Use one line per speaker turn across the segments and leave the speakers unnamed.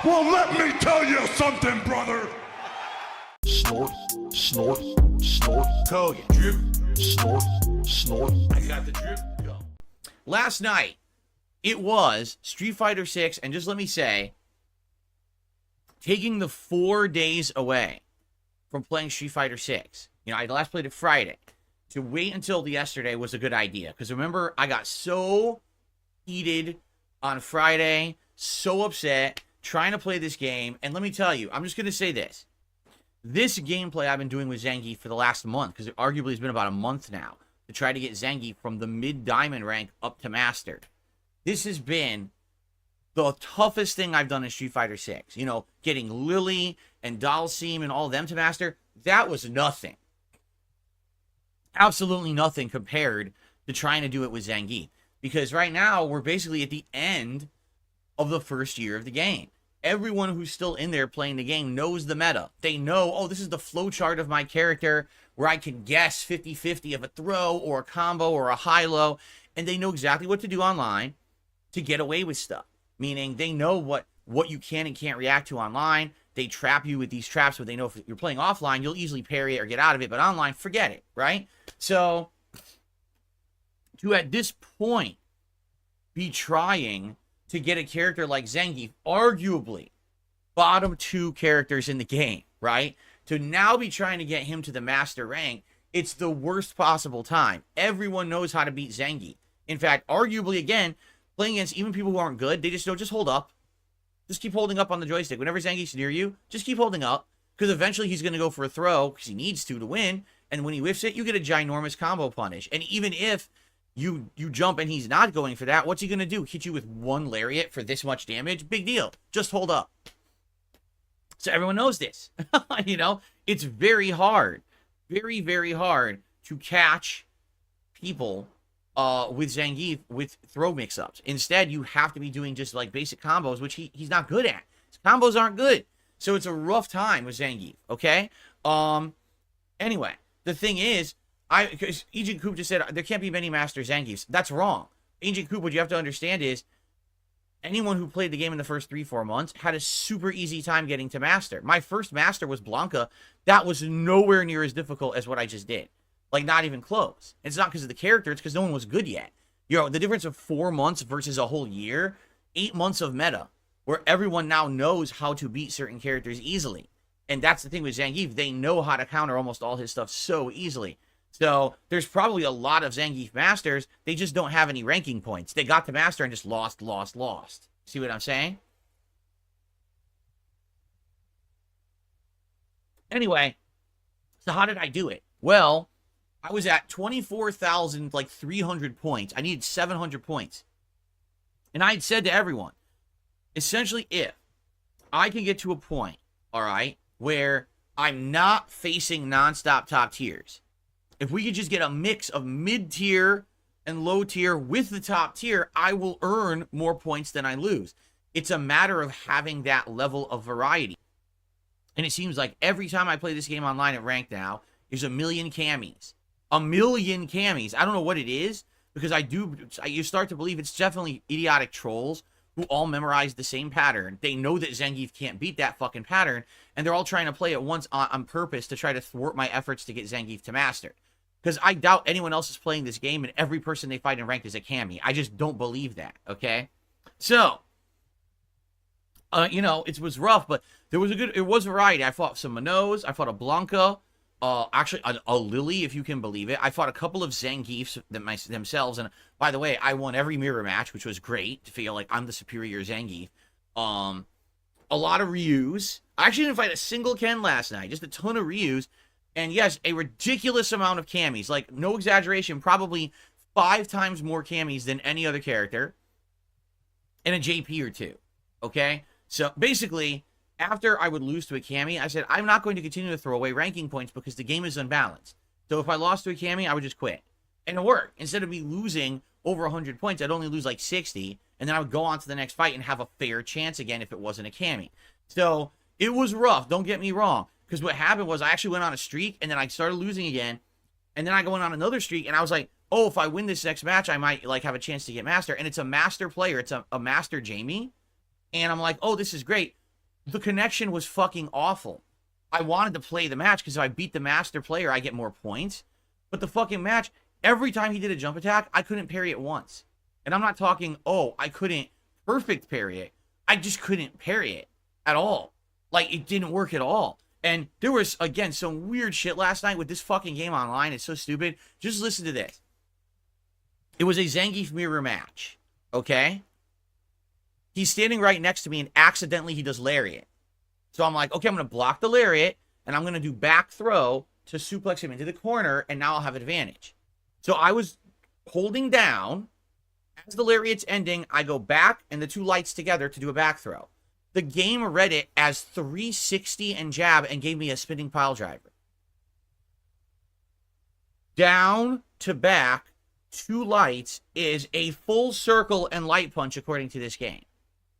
Well, let me tell you something, brother.
Snort, snort, snort.
Kogan. Drip.
Snort, snort.
I got the drip. Go. Last night, it was Street Fighter 6, and just let me say, taking the 4 days away from playing Street Fighter 6. You know, I last played it Friday. To wait until yesterday was a good idea. Because remember, I got so heated on Friday, so upset, trying to play this game. And let me tell you, I'm just going to say this. This gameplay I've been doing with Zangief for the last month, because it arguably has been about a month now, to try to get Zangief from the mid-diamond rank up to master. This has been the toughest thing I've done in Street Fighter 6. You know, getting Lily and Dalsim and all of them to master, that was nothing. Absolutely nothing compared to trying to do it with Zangief. Because right now, we're basically at the end of the first year of the game. Everyone who's still in there playing the game knows the meta. They know, oh, this is the flowchart of my character where I can guess 50-50 of a throw or a combo or a high-low. And they know exactly what to do online to get away with stuff. Meaning they know what you can and can't react to online. They trap you with these traps, but they know if you're playing offline, you'll easily parry it or get out of it. But online, forget it, right? So, to at this point be trying to get a character like Zangief, arguably bottom 2 characters in the game, right? To now be trying to get him to the master rank, it's the worst possible time. Everyone knows how to beat Zangief. In fact, arguably, again, playing against even people who aren't good, they just know, just hold up. Just keep holding up on the joystick. Whenever Zangief's near you, just keep holding up. Because eventually he's going to go for a throw, because he needs to win. And when he whiffs it, you get a ginormous combo punish. And even if you jump and he's not going for that, what's he going to do? Hit you with one lariat for this much damage? Big deal. Just hold up. So everyone knows this. You know, it's very hard. Very, very hard to catch people with Zangief with throw mix-ups. Instead, you have to be doing just like basic combos, which he's not good at. His combos aren't good. So it's a rough time with Zangief, okay? Anyway, the thing is, because Agent Coop just said there can't be many Master Zangiefs. That's wrong. Agent Coop, what you have to understand is, anyone who played the game in the first 3-4 months had a super easy time getting to Master. My first Master was Blanca. That was nowhere near as difficult as what I just did. Like, not even close. It's not because of the character, it's because no one was good yet. You know, the difference of 4 months versus a whole year, 8 months of meta, where everyone now knows how to beat certain characters easily. And that's the thing with Zangief. They know how to counter almost all his stuff so easily. So, there's probably a lot of Zangief Masters, they just don't have any ranking points. They got to Master and just lost. See what I'm saying? Anyway, so how did I do it? Well, I was at 24,300 points. I needed 700 points. And I had said to everyone, essentially, if I can get to a point, all right, where I'm not facing nonstop top tiers, if we could just get a mix of mid-tier and low-tier with the top tier, I will earn more points than I lose. It's a matter of having that level of variety. And it seems like every time I play this game online at ranked now, there's a million Cammies. A million Cammies. I don't know what it is, because you start to believe it's definitely idiotic trolls who all memorize the same pattern. They know that Zangief can't beat that fucking pattern, and they're all trying to play it once on purpose to try to thwart my efforts to get Zangief to master. Because I doubt anyone else is playing this game, and every person they fight in ranked is a Cammy. I just don't believe that, okay? So, you know, it was rough, but it was variety. I fought some Minoes, I fought a Blanca, actually a Lily, if you can believe it. I fought a couple of Zangiefs themselves, and by the way, I won every mirror match, which was great to feel like I'm the superior Zangief. A lot of Ryus. I actually didn't fight a single Ken last night, just a ton of Ryus, and yes, a ridiculous amount of Cammies. Like, no exaggeration, probably 5 times more Cammies than any other character, and a JP or 2, okay? So, basically, after I would lose to a Cammy, I said, I'm not going to continue to throw away ranking points because the game is unbalanced. So if I lost to a Cammy, I would just quit. And it worked. Instead of me losing over 100 points, I'd only lose like 60, and then I would go on to the next fight and have a fair chance again if it wasn't a Cammy. So it was rough, don't get me wrong, because what happened was I actually went on a streak, and then I started losing again, and then I went on another streak, and I was like, oh, if I win this next match, I might like have a chance to get master. And it's a master player. It's a master Jamie. And I'm like, oh, this is great. the connection was fucking awful. I wanted to play the match because if I beat the master player, I get more points. But the fucking match, every time he did a jump attack, I couldn't parry it once. And I'm not talking, oh, I couldn't perfect parry it. I just couldn't parry it at all. Like, it didn't work at all. And there was, again, some weird shit last night with this fucking game online. It's so stupid. Just listen to this. It was a Zangief mirror match, okay? He's standing right next to me, and accidentally he does lariat. So I'm like, okay, I'm going to block the lariat, and I'm going to do back throw to suplex him into the corner, and now I'll have advantage. So I was holding down. As the lariat's ending, I go back and the two lights together to do a back throw. The game read it as 360 and jab and gave me a spinning pile driver. Down to back, two lights is a full circle and light punch according to this game.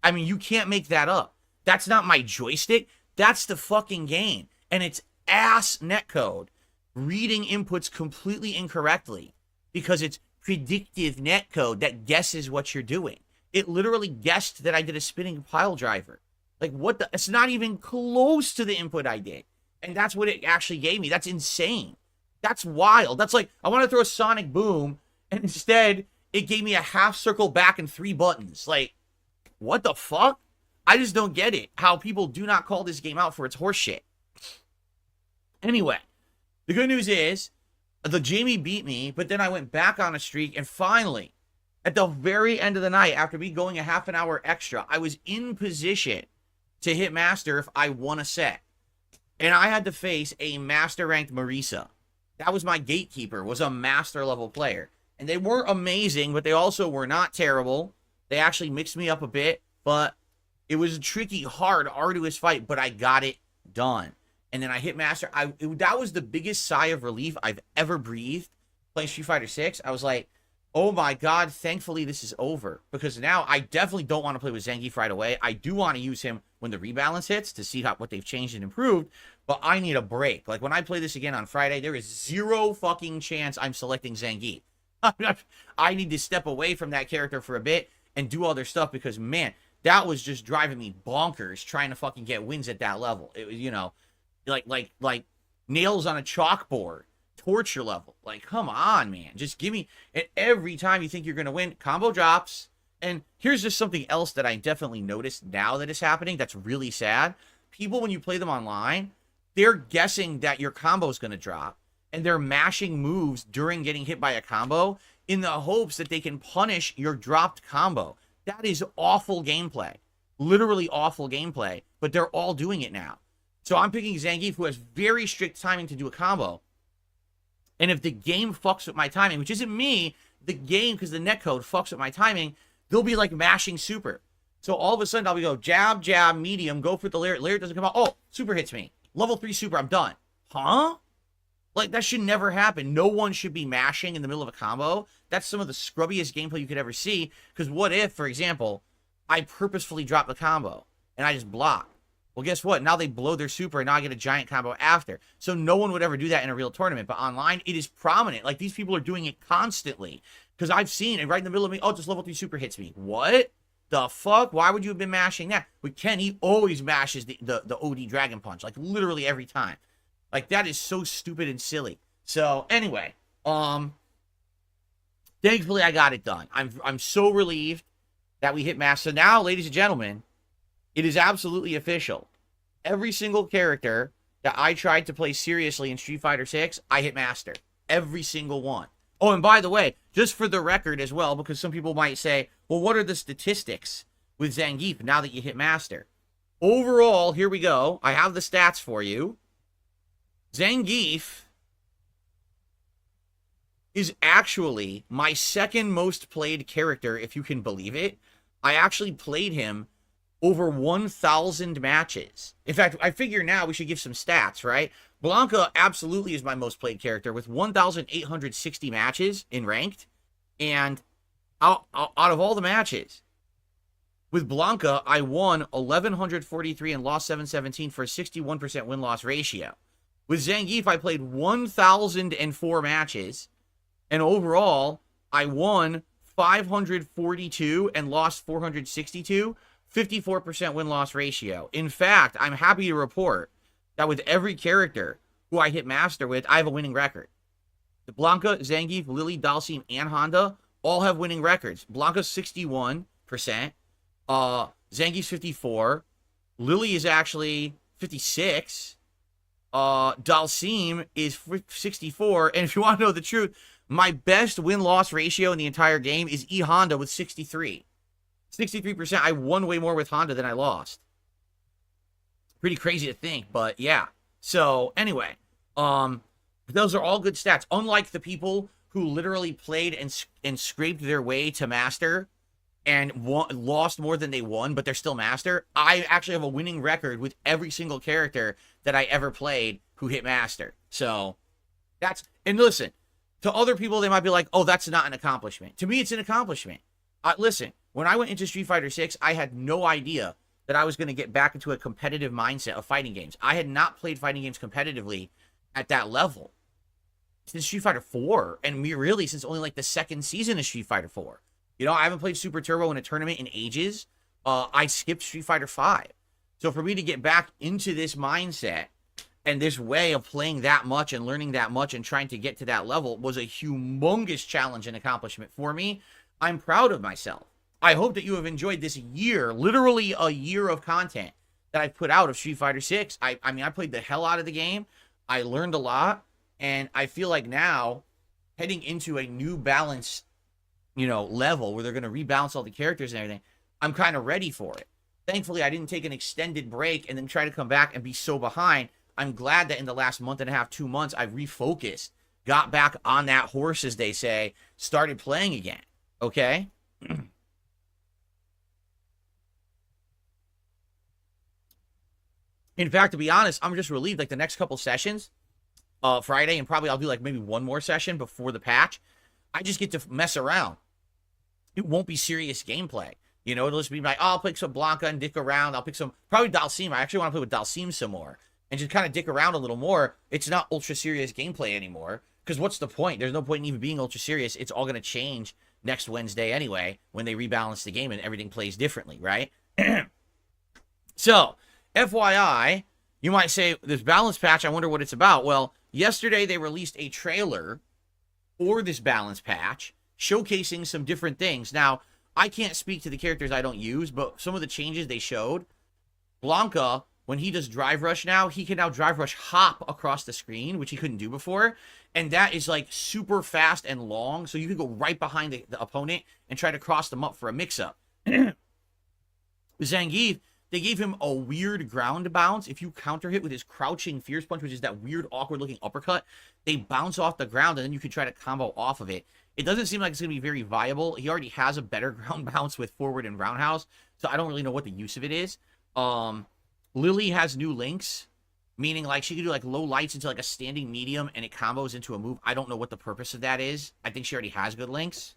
I mean, you can't make that up. That's not my joystick. That's the fucking game. And it's ass netcode reading inputs completely incorrectly because it's predictive netcode that guesses what you're doing. It literally guessed that I did a spinning pile driver. Like, what the? It's not even close to the input I did. And that's what it actually gave me. That's insane. That's wild. That's like, I want to throw a sonic boom, and instead, it gave me a half circle back and 3 buttons. Like, what the fuck? I just don't get it. How people do not call this game out for its horseshit. Anyway, the good news is, the Jamie beat me, but then I went back on a streak, and finally, at the very end of the night, after me going a half an hour extra, I was in position to hit Master if I won a set. And I had to face a Master-ranked Marisa. That was my gatekeeper, was a Master-level player. And they weren't amazing, but they also were not terrible. They actually mixed me up a bit, but it was a tricky, hard, arduous fight, but I got it done. And then I hit Master. That was the biggest sigh of relief I've ever breathed playing Street Fighter 6. I was like, oh my God, thankfully this is over. Because now I definitely don't want to play with Zangief right away. I do want to use him when the rebalance hits to see what they've changed and improved. But I need a break. Like when I play this again on Friday, there is zero fucking chance I'm selecting Zangief. I need to step away from that character for a bit and do other stuff because, man, that was just driving me bonkers trying to fucking get wins at that level. It was, you know, like nails on a chalkboard, torture level. Like, come on, man. Just give me, and every time you think you're going to win, combo drops. And here's just something else that I definitely noticed now that is happening that's really sad. People, when you play them online, they're guessing that your combo is going to drop, and they're mashing moves during getting hit by a combo in the hopes that they can punish your dropped combo. That is awful gameplay. Literally awful gameplay, but they're all doing it now. So I'm picking Zangief, who has very strict timing to do a combo. And if the game fucks with my timing, which isn't me, the game, because the netcode fucks with my timing, they'll be like mashing super. So all of a sudden, I'll be go jab, jab, medium, go for the lariat. Lariat doesn't come out. Oh, super hits me. Level 3 super, I'm done. Huh? Like, that should never happen. No one should be mashing in the middle of a combo. That's some of the scrubbiest gameplay you could ever see. Because what if, for example, I purposefully drop the combo and I just block? Well, guess what? Now they blow their super, and now I get a giant combo after. So no one would ever do that in a real tournament. But online, it is prominent. Like, these people are doing it constantly. Because I've seen it right in the middle of me. Oh, just level 3 super hits me. What the fuck? Why would you have been mashing that? With Ken, he always mashes the OD Dragon Punch. Like, literally every time. Like, that is so stupid and silly. So, anyway. Thankfully, I got it done. I'm so relieved that we hit Master. So now, ladies and gentlemen, it is absolutely official. Every single character that I tried to play seriously in Street Fighter 6, I hit Master. Every single one. Oh, and by the way, just for the record as well, because some people might say, well, what are the statistics with Zangief now that you hit Master? Overall, here we go. I have the stats for you. Zangief is actually my second most played character, if you can believe it. I actually played him over 1,000 matches. In fact, I figure now we should give some stats, right? Blanca absolutely is my most played character with 1,860 matches in ranked. And out of all the matches, with Blanca, I won 1,143 and lost 717 for a 61% win-loss ratio. With Zangief, I played 1,004 matches. And overall, I won 542 and lost 462 54% win-loss ratio. In fact, I'm happy to report that with every character who I hit master with, I have a winning record. The Blanca, Zangief, Lily, Dhalsim, and Honda all have winning records. Blanca's 61%. Zangief's 54. Lily is actually 56. Dhalsim is 64. And if you want to know the truth, my best win-loss ratio in the entire game is E Honda with 63. 63%. I won way more with Honda than I lost. Pretty crazy to think, but yeah. So anyway, those are all good stats. Unlike the people who literally played and scraped their way to master and lost more than they won, but they're still master, I actually have a winning record with every single character that I ever played who hit master. So that's, and listen, to other people, they might be like, oh, that's not an accomplishment. To me, it's an accomplishment. Listen, when I went into Street Fighter 6, I had no idea that I was going to get back into a competitive mindset of fighting games. I had not played fighting games competitively at that level since Street Fighter 4, and really since only like the second season of Street Fighter 4. You know, I haven't played Super Turbo in a tournament in ages. I skipped Street Fighter 5. So for me to get back into this mindset and this way of playing that much and learning that much and trying to get to that level was a humongous challenge and accomplishment for me. I'm proud of myself. I hope that you have enjoyed this year, literally a year of content that I've put out of Street Fighter 6. I mean, I played the hell out of the game. I learned a lot, and I feel like now, heading into a new balance, you know, level where they're going to rebalance all the characters and everything, I'm kind of ready for it. Thankfully, I didn't take an extended break and then try to come back and be so behind. I'm glad that in the last month and a half, 2 months, I've refocused, got back on that horse, as they say, started playing again. Okay? In fact, to be honest, I'm just relieved. Like the next couple sessions, Friday, and probably I'll do like maybe one more session before the patch. I just get to mess around. It won't be serious gameplay. You know, it'll just be like, oh, I'll pick some Blanca and dick around. I'll pick some, probably Dhalsim. I actually want to play with Dhalsim some more and just kind of dick around a little more. It's not ultra serious gameplay anymore. Because what's the point? There's no point in even being ultra serious. It's all going to change next Wednesday anyway when they rebalance the game and everything plays differently, right? So, FYI, you might say, this balance patch, I wonder what it's about. Well, yesterday they released a trailer for this balance patch showcasing some different things. Now, I can't speak to the characters I don't use, but some of the changes they showed, Blanca, when he does drive rush now, he can now drive rush hop across the screen, which he couldn't do before. And that is like super fast and long. So you can go right behind the opponent and try to cross them up for a mix-up. Zangief, they gave him a weird ground bounce. If you counter hit with his crouching fierce punch, which is that weird, awkward-looking uppercut, they bounce off the ground, and then you can try to combo off of it. It doesn't seem like it's going to be very viable. He already has a better ground bounce with forward and roundhouse, so I don't really know what the use of it is. Lily has new links, meaning like she can do like low lights into like a standing medium, and it combos into a move. I don't know what the purpose of that is. I think she already has good links.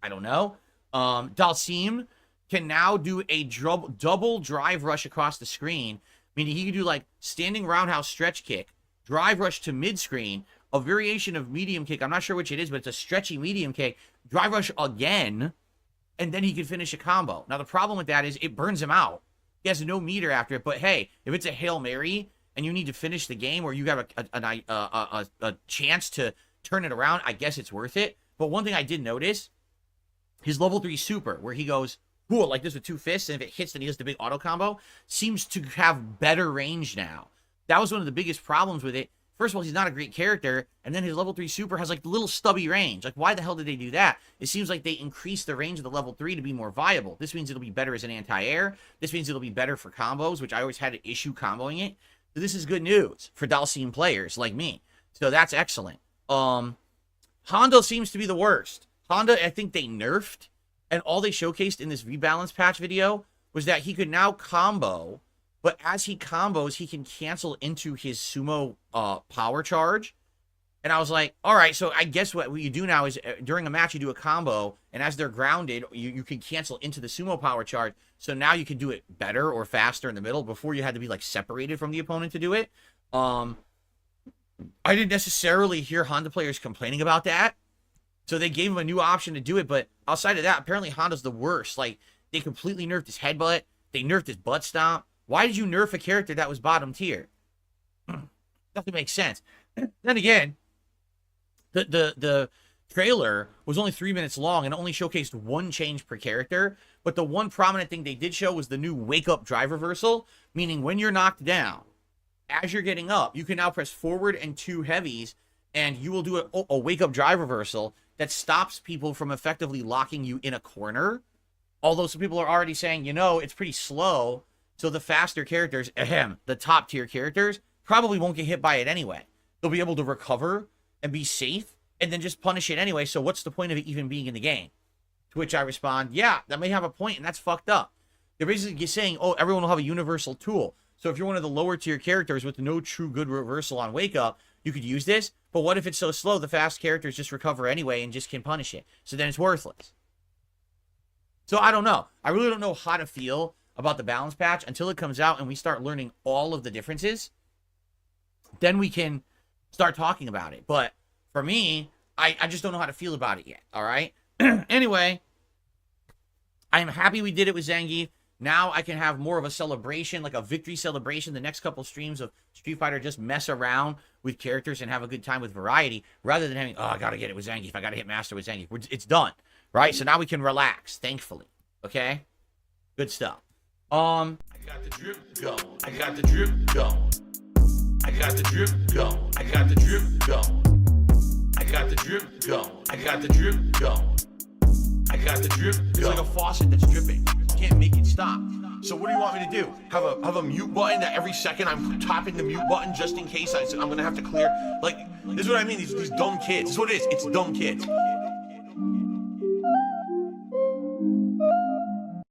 I don't know. Dhalsim can now do a double drive rush across the screen, meaning he can do like standing roundhouse stretch kick, drive rush to mid-screen, a variation of medium kick. I'm not sure which it is, but it's a stretchy medium kick, drive rush again, and then he can finish a combo. Now, the problem with that is it burns him out. He has no meter after it, but hey, if it's a Hail Mary and you need to finish the game or you have a chance to turn it around, I guess it's worth it. But one thing I did notice, his level 3 super, where he goes, cool, like this with 2 fists, and if it hits, then he does the big auto combo, seems to have better range now. That was one of the biggest problems with it. First of all, he's not a great character, and then his level 3 super has like little stubby range. Like, why the hell did they do that? It seems like they increased the range of the level 3 to be more viable. This means it'll be better as an anti-air. This means it'll be better for combos, which I always had an issue comboing it. So this is good news for Dhalsim players like me. So that's excellent. Honda seems to be the worst. Honda, I think they nerfed, and all they showcased in this rebalance patch video was that he could now combo, but as he combos, he can cancel into his sumo power charge. And I was like, all right, so I guess what you do now is during a match, you do a combo, and as they're grounded, you can cancel into the sumo power charge. So now you can do it better or faster in the middle. Before you had to be like separated from the opponent to do it. I didn't necessarily hear Honda players complaining about that. So they gave him a new option to do it, but outside of that, apparently Honda's the worst. Like, they completely nerfed his headbutt. They nerfed his butt stomp. Why did you nerf a character that was bottom tier? Doesn't make sense. Then again, the trailer was only 3 minutes long and only showcased one change per character. But the one prominent thing they did show was the new wake up drive reversal, meaning when you're knocked down, as you're getting up, you can now press forward and 2 heavies, and you will do a wake up drive reversal that stops people from effectively locking you in a corner. Although some people are already saying, you know, it's pretty slow, so the faster characters, the top tier characters, probably won't get hit by it anyway. They'll be able to recover and be safe and then just punish it anyway. So what's the point of it even being in the game? To which I respond, yeah, that may have a point, and that's fucked up. They're basically saying, oh, everyone will have a universal tool. So if you're one of the lower tier characters with no true good reversal on wake up, you could use this. But what if it's so slow the fast characters just recover anyway and just can punish it? So then it's worthless. So I don't know. I really don't know how to feel about the balance patch until it comes out and we start learning all of the differences. Then we can start talking about it. But for me, I just don't know how to feel about it yet. All right. Anyway, I am happy we did it with Zangief. Now I can have more of a celebration, like a victory celebration, the next couple streams of Street Fighter, just mess around with characters and have a good time with variety, rather than having, oh, I got to get it with Zangief. I got to hit Master with Zangief. It's done, right? So now we can relax, thankfully. Okay? Good stuff.
I got the drip going. I got the drip going. I got the drip going. I got the drip going. I got the drip going. I got the drip going. I got the drip going. It's like a faucet that's dripping. You can't make it stop. So what do you want me to do? Have a mute button that every second I'm tapping the mute button just in case I'm gonna have to clear? Like, this is what I mean. These dumb kids. This is what it is. It's dumb kids.